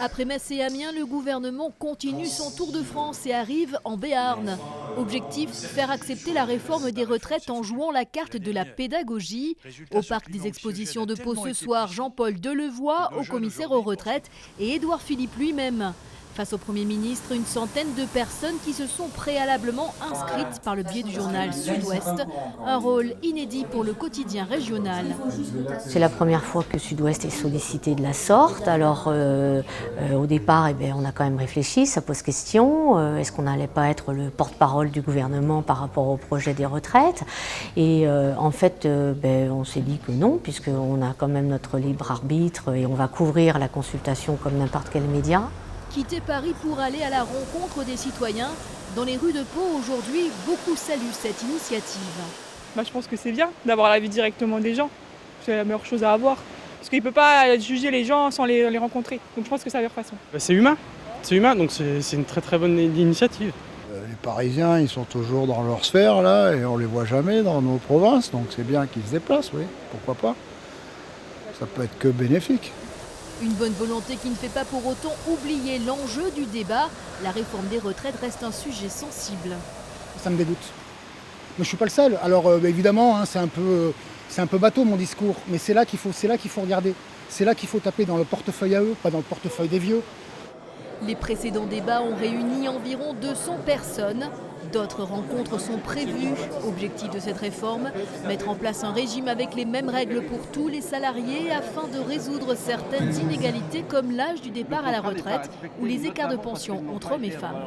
Après Metz et Amiens, le gouvernement continue son tour de France et arrive en Béarn. Objectif, faire accepter la réforme des retraites en jouant la carte de la pédagogie. Au parc des expositions de Pau ce soir, Jean-Paul Delevoye, haut commissaire aux retraites, et Édouard Philippe lui-même. Face au Premier ministre, une centaine de personnes qui se sont préalablement inscrites par le biais du journal Sud-Ouest. Un rôle inédit pour le quotidien régional. C'est la première fois que Sud-Ouest est sollicité de la sorte. Alors au départ, on a quand même réfléchi, ça pose question. Est-ce qu'on n'allait pas être le porte-parole du gouvernement par rapport au projet des retraites? Et en fait, on s'est dit que non, puisqu'on a quand même notre libre arbitre et on va couvrir la consultation comme n'importe quel média. Quitter Paris pour aller à la rencontre des citoyens. Dans les rues de Pau aujourd'hui, beaucoup saluent cette initiative. Je pense que c'est bien d'avoir l'avis directement des gens. C'est la meilleure chose à avoir. Parce qu'il ne peut pas juger les gens sans les rencontrer. Donc je pense que c'est la meilleure façon. C'est humain, donc c'est une très très bonne initiative. Les Parisiens, ils sont toujours dans leur sphère là et on les voit jamais dans nos provinces. Donc c'est bien qu'ils se déplacent, oui, pourquoi pas. Ça peut être que bénéfique. Une bonne volonté qui ne fait pas pour autant oublier l'enjeu du débat. La réforme des retraites reste un sujet sensible. Ça me dégoûte. Mais je ne suis pas le seul. Alors évidemment, c'est un peu bateau mon discours, mais c'est là qu'il faut regarder. C'est là qu'il faut taper dans le portefeuille à eux, pas dans le portefeuille des vieux. Les précédents débats ont réuni environ 200 personnes. D'autres rencontres sont prévues. Objectif de cette réforme, mettre en place un régime avec les mêmes règles pour tous les salariés afin de résoudre certaines inégalités comme l'âge du départ à la retraite ou les écarts de pension entre hommes et femmes.